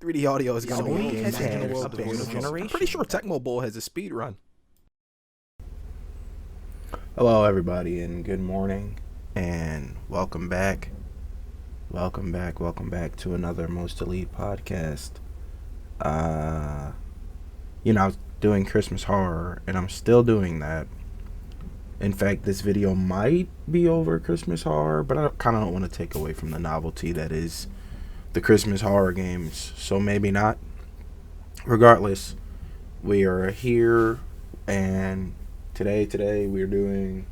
3D audio is gonna be Sony a game has changer in the entered world the of games. generation. I'm pretty sure Tecmo Bowl has a speed run. Hello, everybody, and good morning, and welcome back. Welcome back to another Most Elite podcast. I was doing Christmas horror, and I'm still doing that. In fact, this video might be over Christmas horror, but I kind of don't want to take away from the novelty that is the Christmas horror games, so maybe not. Regardless, we are here, and today we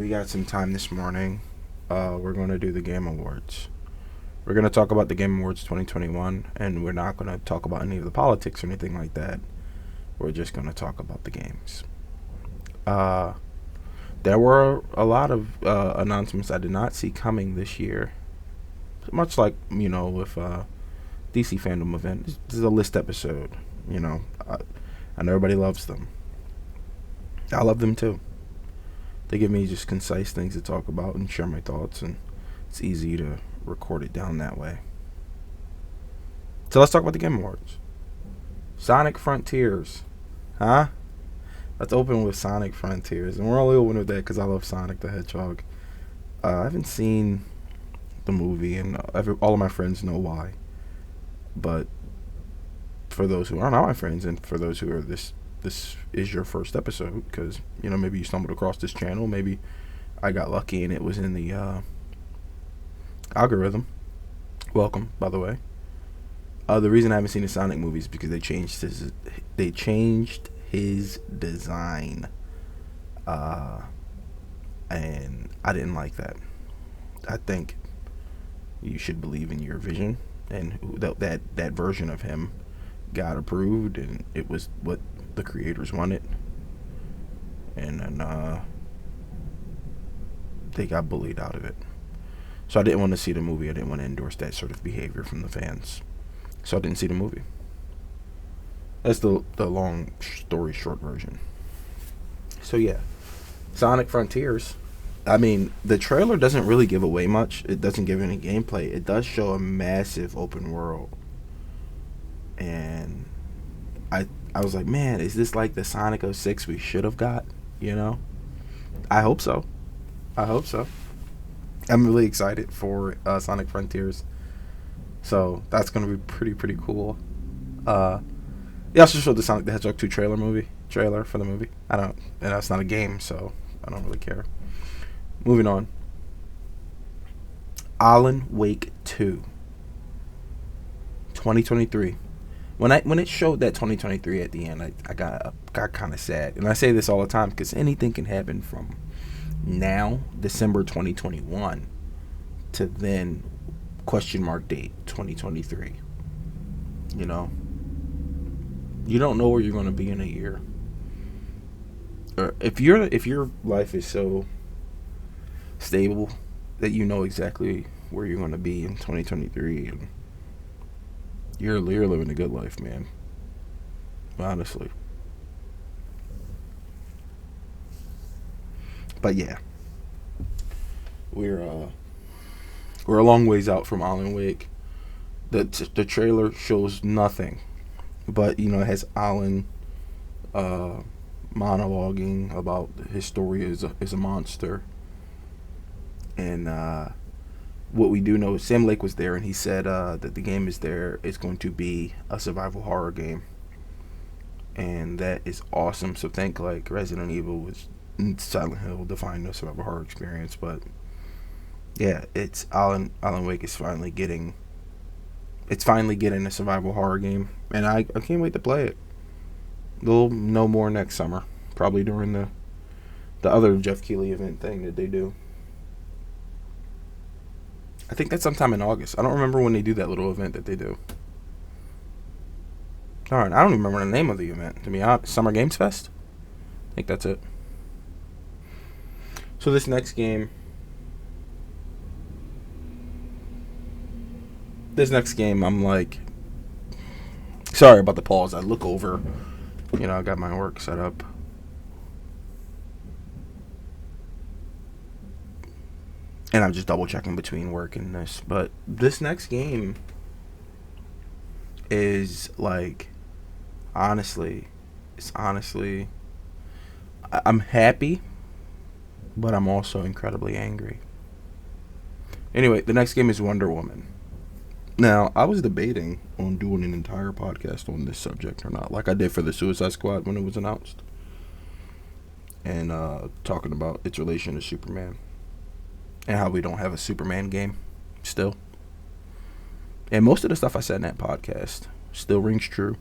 got some time this morning. We're going to do the Game Awards. We're going to talk about the Game Awards 2021, and we're not going to talk about any of the politics or anything like that. We're just going to talk about the games. There were a lot of announcements I did not see coming this year. Much like, with DC Fandom event. This is a list episode. I know everybody loves them. I love them too. They give me just concise things to talk about and share my thoughts, and it's easy to record it down that way. So let's talk about the Game Awards. Sonic Frontiers. Huh? Let's open with Sonic Frontiers. And we're only open with that because I love Sonic the Hedgehog. I haven't seen the movie, and all of my friends know why. But for those who are not my friends, and for those who are this is your first episode, because maybe you stumbled across this channel, maybe I got lucky and it was in the algorithm. Welcome, by the way. The reason I haven't seen the Sonic movies is because they changed his design, and I didn't like that. I think you should believe in your vision, and that version of him got approved, and it was what the creators wanted, and then they got bullied out of it. So I didn't want to see the movie. I didn't want to endorse that sort of behavior from the fans, so I didn't see the movie. That's the long story short version. So yeah, Sonic Frontiers. I mean, the trailer doesn't really give away much. It doesn't give any gameplay. It does show a massive open world. And I was like, man, is this like the Sonic 06 we should have got? I hope so. I'm really excited for Sonic Frontiers. So that's going to be pretty cool. They also showed the Sonic the Hedgehog 2 trailer for the movie. And that's not a game, so I don't really care. Moving on. Alan Wake 2. 2023. When it showed that 2023 at the end, I got kind of sad. And I say this all the time because anything can happen from now, December 2021, to then question mark date 2023. You don't know where you're going to be in a year. Or if your life is so stable that you know exactly where you're going to be in 2023, and you're living a good life, man. Honestly. But yeah, we're a long ways out from Alan Wake. The trailer shows nothing, but it has Alan monologuing about his story is a monster, and what we do know is Sam Lake was there, and he said that the game is going to be a survival horror game, and that is awesome. So think like Resident Evil was Silent Hill defined the survival horror experience, but yeah, it's Alan Wake is finally getting a survival horror game, and I can't wait to play it. We'll know more next summer, probably during the other Jeff Keighley event thing that they do. I think that's sometime in August. I don't remember when they do that little event that they do. Alright, I don't even remember the name of the event, to be honest. Summer Games Fest? I think that's it. So this next game, I'm like, sorry about the pause. I look over, I got my work set up. And I'm just double checking between work and this. But this next game is like, honestly, I'm happy, but I'm also incredibly angry. Anyway, the next game is Wonder Woman. Now, I was debating on doing an entire podcast on this subject or not, like I did for the Suicide Squad when it was announced, and talking about its relation to Superman and how we don't have a Superman game still. And most of the stuff I said in that podcast still rings true.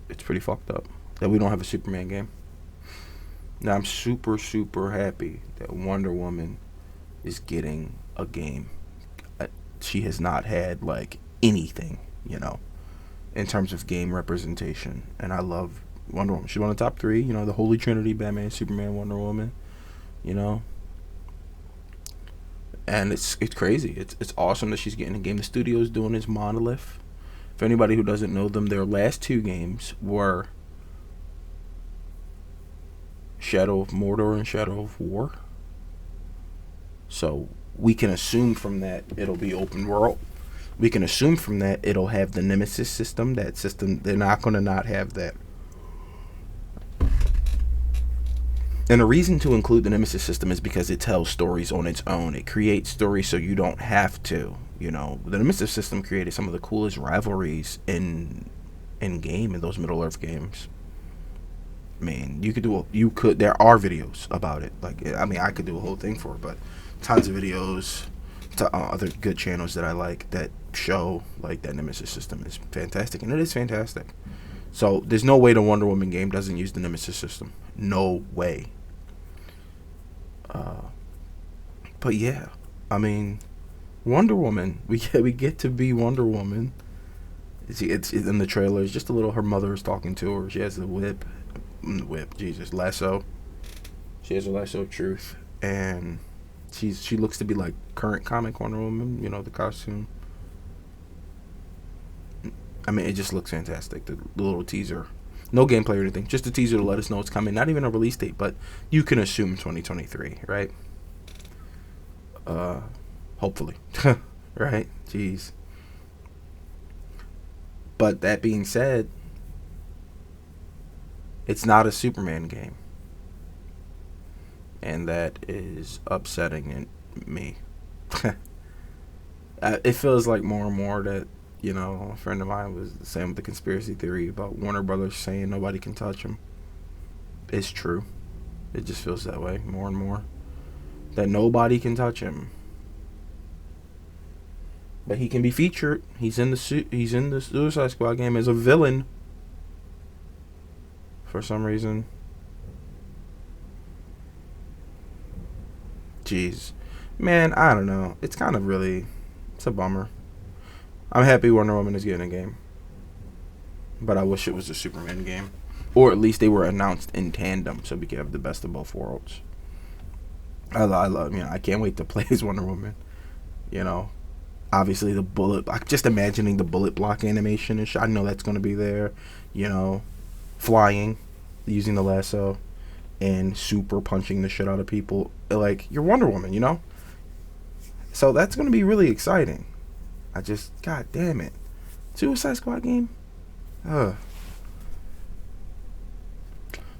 It's pretty fucked up that we don't have a Superman game. Now, I'm super, super happy that Wonder Woman is getting a game. She has not had, like, anything, in terms of game representation. And I love Wonder Woman. She's one of the top three, the Holy Trinity, Batman, Superman, Wonder Woman, And it's crazy. It's awesome that she's getting a game. The studio's doing is Monolith. For anybody who doesn't know them, their last two games were Shadow of Mordor and Shadow of War. So we can assume from that it'll be open world. We can assume from that it'll have the Nemesis system. That system, they're not going to not have that. And the reason to include the Nemesis system is because it tells stories on its own. It creates stories so you don't have to. The Nemesis system created some of the coolest rivalries in game in those Middle Earth games. Man, there are videos about it. I could do a whole thing for it, but tons of videos to other good channels that I like that show like that Nemesis system is fantastic, and it is fantastic. So there's no way the Wonder Woman game doesn't use the Nemesis system. No way. But yeah, Wonder Woman. We get to be Wonder Woman. It's in the trailer. It's just a little. Her mother is talking to her. She has the whip. Jesus, lasso. She has a lasso of truth, and she looks to be like current comic Wonder Woman. The costume. It just looks fantastic. The little teaser. No gameplay or anything. Just a teaser to let us know it's coming. Not even a release date, but you can assume 2023, right? Hopefully. Right? Jeez. But that being said, it's not a Superman game. And that is upsetting me. It feels like more and more that, a friend of mine was saying with the conspiracy theory about Warner Brothers saying nobody can touch him. It's true. It just feels that way more and more. That nobody can touch him. But he can be featured. He's in the Suicide Squad game as a villain. For some reason. Jeez. Man, I don't know. It's kind of really... It's a bummer. I'm happy Wonder Woman is getting a game. But I wish it was a Superman game. Or at least they were announced in tandem so we could have the best of both worlds. I love, I can't wait to play as Wonder Woman. Obviously the bullet, just imagining the bullet block animation and shit. I know that's going to be there. Flying, using the lasso, and super punching the shit out of people. Like, you're Wonder Woman, So that's going to be really exciting. God damn it. Suicide Squad game?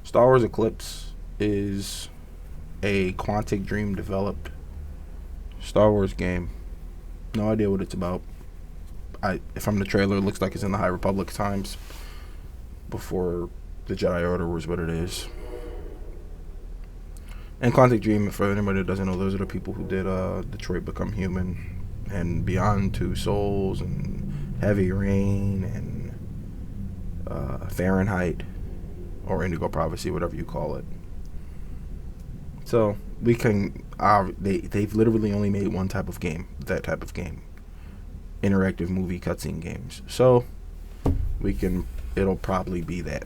Star Wars Eclipse is a Quantic Dream developed Star Wars game. No idea what it's about. From the trailer, it looks like it's in the High Republic times before the Jedi Order was what it is. And Quantic Dream, for anybody that doesn't know, those are the people who did Detroit Become Human and Beyond Two Souls and Heavy Rain and Fahrenheit or Indigo Prophecy, whatever you call it. So we can they've literally only made one type of game, that type of game, interactive movie cutscene games. So it'll probably be that.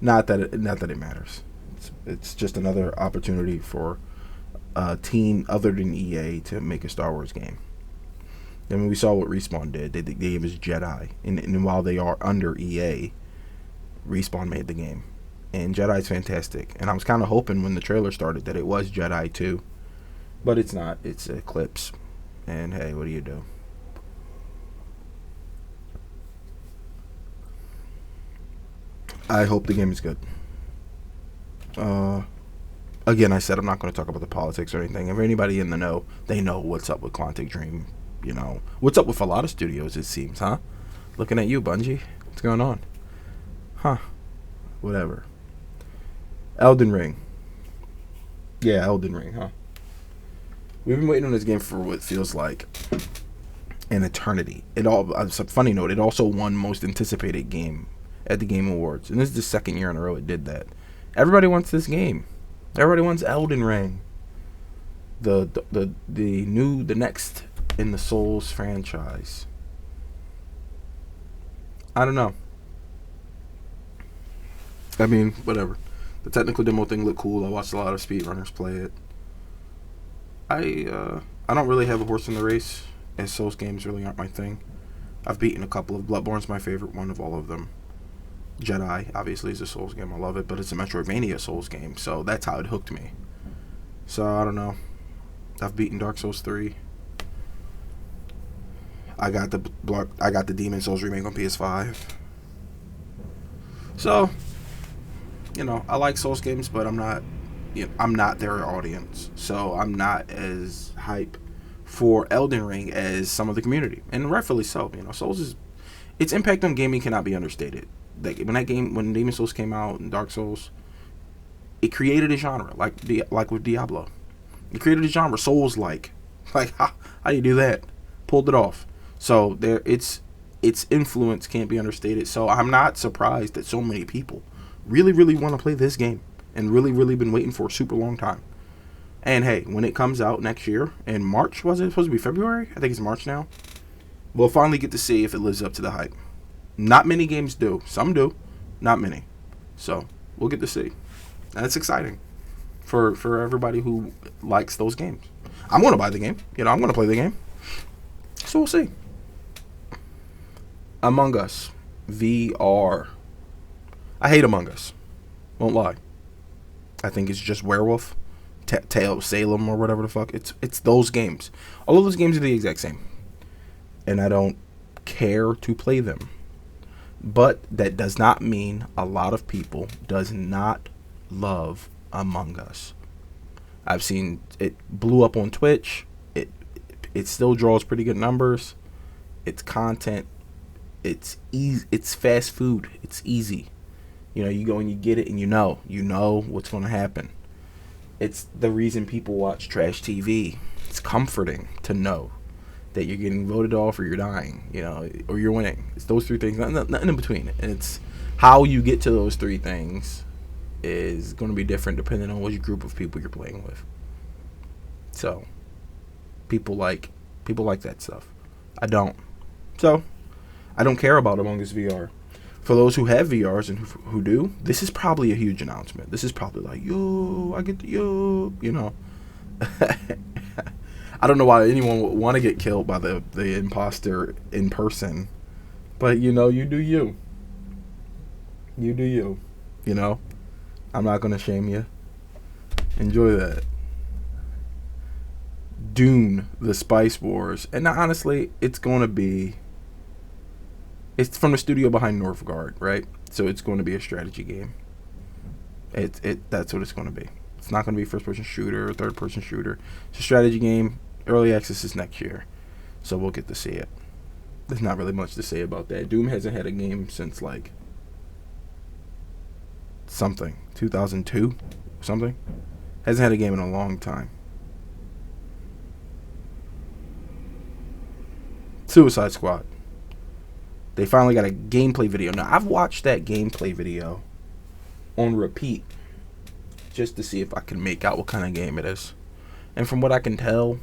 not that it matters. It's just another opportunity for a team other than EA to make a Star Wars game. And we saw what Respawn did. They gave us Jedi, and while they are under EA, Respawn made the game. And Jedi's fantastic. And I was kind of hoping when the trailer started that it was Jedi 2. But it's not. It's Eclipse. And hey, what do you do? I hope the game is good. Again, I said I'm not going to talk about the politics or anything. If anybody in the know, they know what's up with Quantic Dream. You know what's up with a lot of studios. It seems, huh? Looking at you, Bungie. What's going on? Huh? Whatever. Elden Ring. Yeah, Elden Ring, huh? We've been waiting on this game for what feels like an eternity. It's a funny note. It also won most anticipated game at the Game Awards, and this is the second year in a row it did that. Everybody wants this game. Everybody wants Elden Ring. The next in the Souls franchise. I don't know. I mean, whatever. The technical demo thing looked cool. I watched a lot of speedrunners play it. I don't really have a horse in the race, as Souls games really aren't my thing. I've beaten a couple of Bloodborne's my favorite one of all of them. Jedi, obviously, is a Souls game. I love it, but it's a Metroidvania Souls game, so that's how it hooked me. So, I don't know. I've beaten Dark Souls 3. I got the Demon Souls remake on PS5. So, you know, I like Souls games, but I'm not their audience. So, I'm not as hype for Elden Ring as some of the community, and rightfully so. You know, its impact on gaming cannot be understated. When Demon Souls came out and Dark Souls, it created a genre like with Diablo. It created a genre, Souls-like. Like how do you do that? Pulled it off. So its influence can't be understated. So I'm not surprised that so many people really, really want to play this game and really, really been waiting for a super long time. And hey, when it comes out next year in March, was it supposed to be February? I think it's March now. We'll finally get to see if it lives up to the hype. Not many games do. Some do. Not many. So we'll get to see. And it's exciting for everybody who likes those games. I'm going to buy the game. You know, I'm going to play the game. So we'll see. Among Us VR. I hate Among Us. Won't lie. I think it's just Werewolf, Tale of Salem, or whatever the fuck. It's those games. All of those games are the exact same. And I don't care to play them. But that does not mean a lot of people does not love Among Us. I've seen it blew up on Twitch. It still draws pretty good numbers. It's content. It's easy. It's fast food. It's easy. You know, you go and you get it, and you know what's going to happen. It's the reason people watch trash TV. It's comforting to know that you're getting voted off or you're dying, you know, or you're winning. It's those three things, nothing in between. And it's how you get to those three things is going to be different depending on which group of people you're playing with. So, people like that stuff. I don't. So, I don't care about Among Us VR. For those who have VRs and who do, this is probably a huge announcement. This is probably like, yo, I get the yo, you know. I don't know why anyone would want to get killed by the imposter in person. But, you know, you do you. You do you. You know? I'm not going to shame you. Enjoy that. Dune, the Spice Wars. And honestly, it's going to be... It's from the studio behind Northgard, right? So it's going to be a strategy game. That's what it's going to be. It's not going to be a first-person shooter or third-person shooter. It's a strategy game. Early access is next year. So we'll get to see it. There's not really much to say about that. Doom hasn't had a game since, like, 2002? Something? Hasn't had a game in a long time. Suicide Squad. They finally got a gameplay video. Now, I've watched that gameplay video on repeat just to see if I can make out what kind of game it is. And from what I can tell,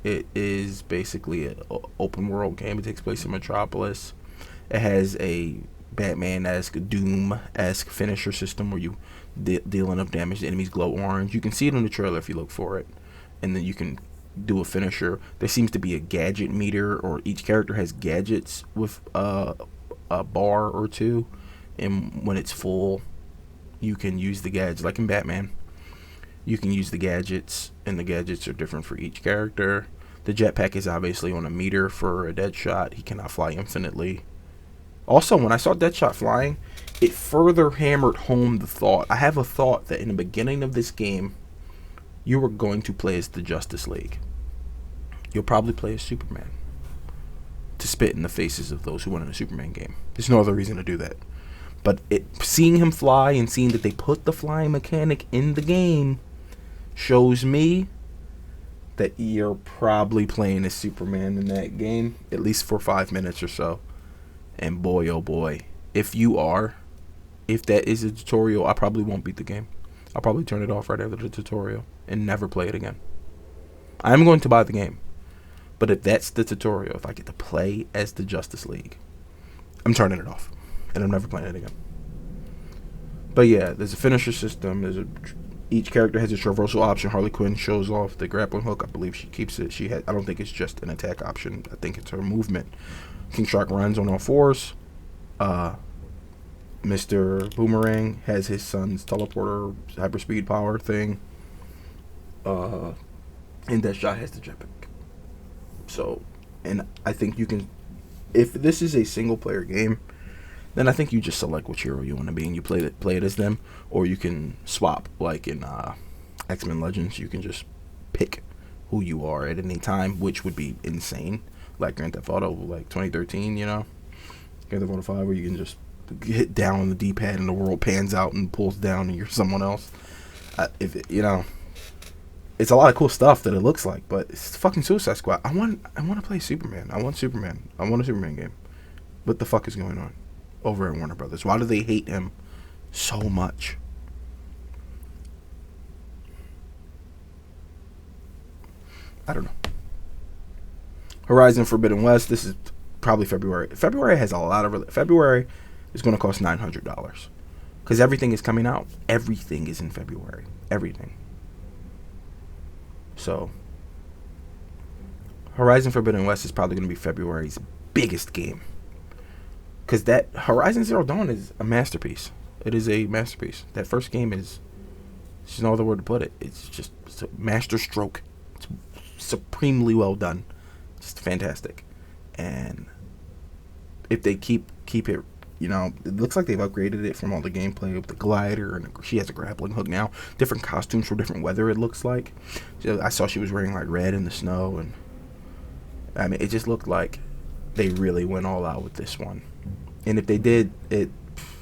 it is basically an open world game. It takes place in Metropolis. It has a Batman-esque, Doom-esque finisher system where you deal enough damage, the enemies glow orange. You can see it in the trailer if you look for it. And then you can do a finisher. There seems to be a gadget meter, or each character has gadgets with a bar or two. And when it's full, you can use the gadgets. Like in Batman, you can use the gadgets, and the gadgets are different for each character. The jetpack is obviously on a meter for a Deadshot. He cannot fly infinitely. Also, when I saw Deadshot flying, it further hammered home the thought. I have a thought that in the beginning of this game, you were going to play as the Justice League. You'll probably play as Superman to spit in the faces of those who went in a Superman game. There's no other reason to do that. But seeing him fly and seeing that they put the flying mechanic in the game shows me that you're probably playing as Superman in that game, at least for 5 minutes or so. And boy, oh boy, if that is a tutorial, I probably won't beat the game. I'll probably turn it off right after the tutorial and never play it again. I'm going to buy the game. But if that's the tutorial, if I get to play as the Justice League, I'm turning it off. And I'm never playing it again. But yeah, there's a finisher system. Each character has a traversal option. Harley Quinn shows off the grappling hook. I believe she keeps it. I don't think it's just an attack option. I think it's her movement. King Shark runs on all fours. Mr. Boomerang has his son's teleporter hyperspeed power thing. And Deadshot has the jetpack. So, and I think you can, if this is a single player game, then I think you just select which hero you want to be and you play it as them, or you can swap like in X-Men Legends. You can just pick who you are at any time, which would be insane, like Grand Theft Auto, like 2013, Grand Theft Auto 5, where you can just hit down on the D-pad and the world pans out and pulls down and you're someone else. It's a lot of cool stuff that it looks like, but it's fucking Suicide Squad. I want to play Superman. I want Superman. I want a Superman game. What the fuck is going on over at Warner Brothers? Why do they hate him so much? I don't know. Horizon Forbidden West. This is probably February. February is going to cost $900 because everything is coming out. Everything is in February. Everything. So, Horizon Forbidden West is probably going to be February's biggest game. Because that Horizon Zero Dawn is a masterpiece. It is a masterpiece. That first game is, there's no other word to put it. It's a master stroke. It's supremely well done. Just fantastic. And if they keep it, it looks like they've upgraded it from all the gameplay with the glider, and she has a grappling hook now. Different costumes for different weather, it looks like. So I saw she was wearing like red in the snow, and I mean, it just looked like they really went all out with this one. And if they did, it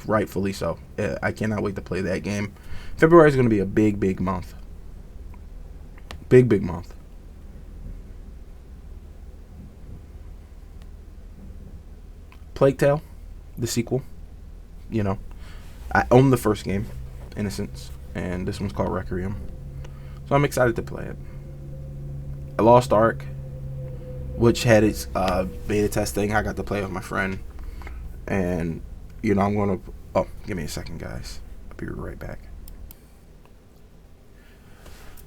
rightfully so. I cannot wait to play that game. February is going to be a big, big month. Big month. Plague Tale, the sequel. I own the first game, Innocence, and this one's called Requiem. So I'm excited to play it. A Lost Ark, which had its beta testing. I got to play with my friend. And, I'm going to... Oh, give me a second, guys. I'll be right back.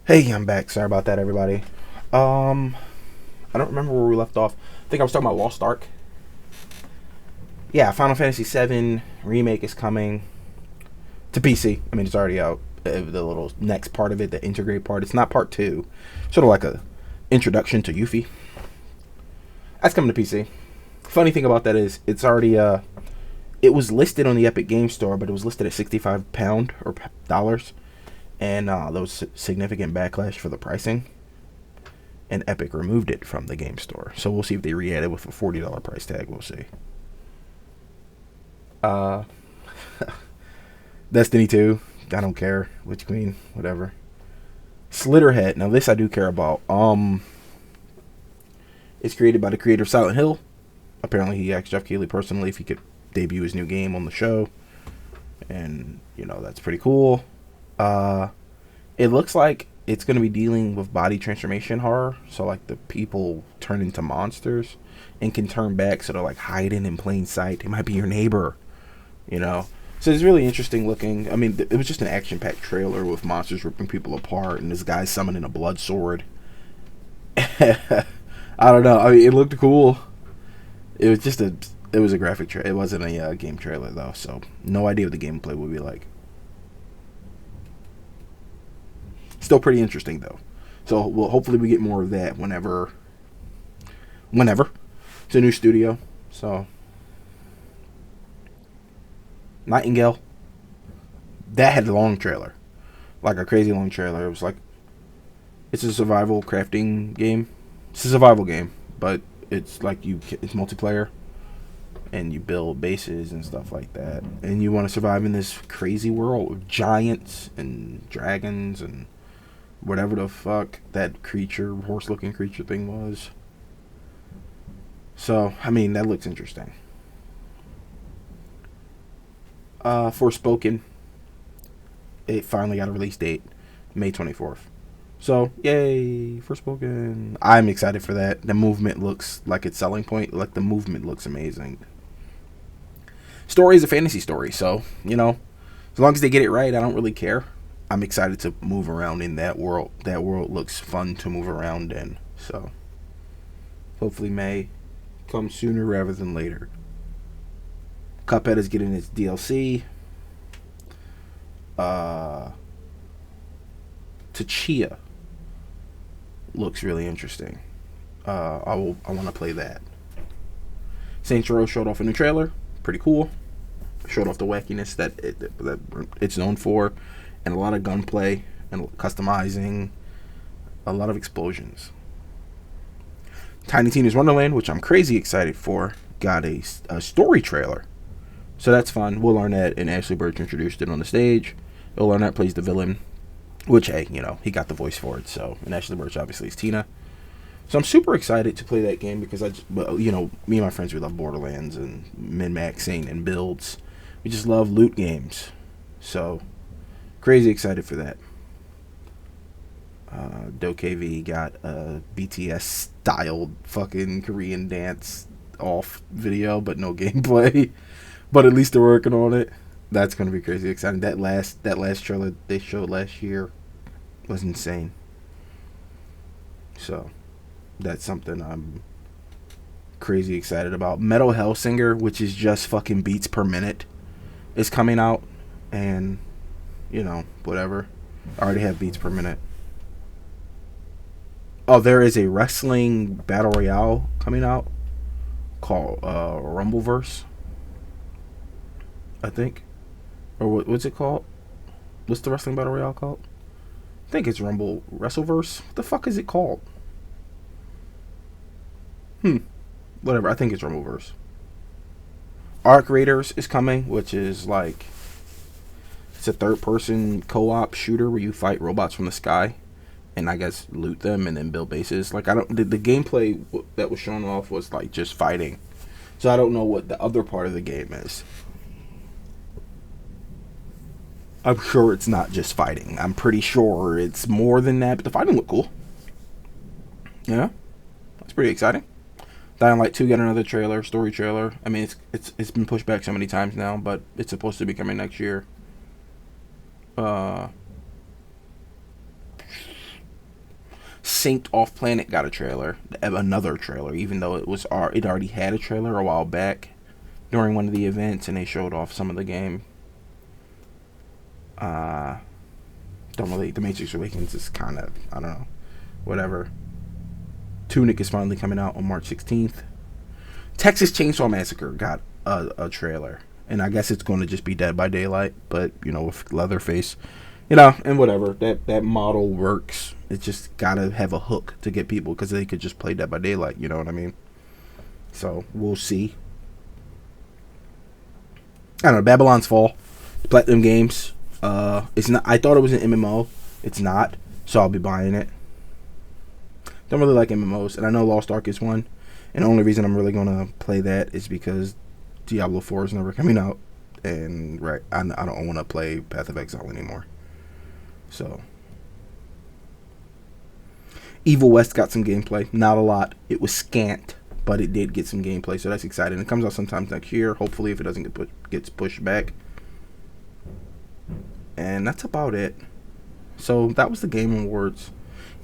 Hey, I'm back. Sorry about that, everybody. I don't remember where we left off. I think I was talking about Lost Ark. Yeah, Final Fantasy VII Remake is coming to PC. I mean, it's already out. The little next part of it, the integrate part. It's not part 2. Sort of like a introduction to Yuffie. That's coming to PC. Funny thing about that is it's already it was listed on the Epic Game Store, but it was listed at £65 or dollars, and there was significant backlash for the pricing, and Epic removed it from the game store. So we'll see if they re-add it with a $40 price tag. We'll see. Destiny 2, I don't care. Witch Queen, whatever. Slitterhead, now this I do care about. It's created by the creator of Silent Hill. Apparently he asked Jeff Keighley personally if he could debut his new game on the show. And, that's pretty cool. It looks like it's going to be dealing with body transformation horror. So, like, the people turn into monsters and can turn back, so they're, like, hiding in plain sight. They might be your neighbor, So it's really interesting looking. I mean, it was just an action-packed trailer with monsters ripping people apart and this guy summoning a blood sword. I don't know. I mean, it looked cool. It was just it was a graphic trailer. It wasn't a game trailer, though, so no idea what the gameplay would be like. Still pretty interesting, though. So, hopefully we get more of that whenever. It's a new studio, so Nightingale. That had a long trailer, like a crazy long trailer. It was like, it's a survival crafting game. It's a survival game, but it's like it's multiplayer, and you build bases and stuff like that, and you want to survive in this crazy world with giants and dragons and whatever the fuck that creature, horse-looking creature thing was. So, I mean, that looks interesting. Forspoken, it finally got a release date, May 24th. So, yay, Forspoken. I'm excited for that. The movement looks like its selling point. Like, the movement looks amazing. Story is a fantasy story, so, as long as they get it right, I don't really care. I'm excited to move around in that world. That world looks fun to move around in. So, hopefully May comes sooner rather than later. Cuphead is getting its DLC. Tachia looks really interesting. I want to play that. Saints Row showed off a new trailer. Pretty cool. Showed off the wackiness that it's known for, and a lot of gunplay and customizing, a lot of explosions. Tiny Tina's Wonderland, which I'm crazy excited for, got a story trailer. So that's fun. Will Arnett and Ashley Birch introduced it on the stage. Will Arnett plays the villain, which, hey, he got the voice for it. So, and Ashley Birch obviously is Tina. So I'm super excited to play that game because me and my friends, we love Borderlands and min-maxing and builds. We just love loot games. So, crazy excited for that. DoKV got a BTS-styled fucking Korean dance off video, but no gameplay. But at least they're working on it. That's gonna be crazy exciting. That last trailer they showed last year was insane. So that's something I'm crazy excited about. Metal Hellsinger, which is just fucking beats per minute, is coming out, and whatever. I already have beats per minute. Oh, there is a wrestling battle royale coming out called Rumbleverse, I think. Or what's it called? What's the wrestling battle royale called? I think it's Wrestleverse. What the fuck is it called? Whatever. I think it's Rumbleverse. Arc Raiders is coming, which is like, it's a third-person co-op shooter where you fight robots from the sky, and I guess loot them and then build bases. Like, the gameplay that was shown off was like just fighting, so I don't know what the other part of the game is. I'm sure it's not just fighting. I'm pretty sure it's more than that, but the fighting looked cool. Yeah, that's pretty exciting. Dying Light 2 got another trailer, story trailer. I mean, it's been pushed back so many times now, but it's supposed to be coming next year. Synced Off Planet got a trailer, another trailer, even though it already had a trailer a while back during one of the events, and they showed off some of the game. The Matrix Awakens is kind of, I don't know, whatever. Tunic is finally coming out on March 16th. Texas Chainsaw Massacre got a trailer, and I guess it's going to just be Dead by Daylight, but with Leatherface, and whatever, that model works. It's just gotta have a hook to get people, because they could just play Dead by Daylight, you know what I mean? So we'll see. I don't know. Babylon's Fall, Platinum Games. It's not. I thought it was an MMO. It's not. So I'll be buying it. Don't really like MMOs, and I know Lost Ark is one. And the only reason I'm really gonna play that is because Diablo 4 is never coming out, and I don't want to play Path of Exile anymore. So Evil West got some gameplay. Not a lot. It was scant, but it did get some gameplay, so that's exciting. It comes out sometime next year, hopefully, if it doesn't gets pushed back. And that's about it. So that was the Game Awards.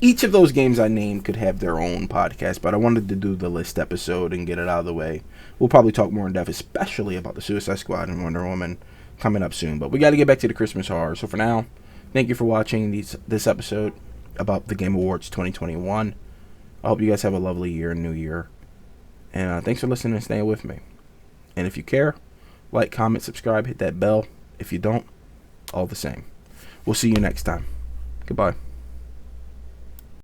Each of those games I named could have their own podcast, but I wanted to do the list episode and get it out of the way. We'll probably talk more in depth, especially about the Suicide Squad and Wonder Woman coming up soon. But we got to get back to the Christmas horror. So for now, thank you for watching this episode about the Game Awards 2021. I hope you guys have a lovely year and new year. And thanks for listening and staying with me. And if you care, Like, comment, subscribe, hit that bell. If you don't, all the same. We'll see you next time. Goodbye.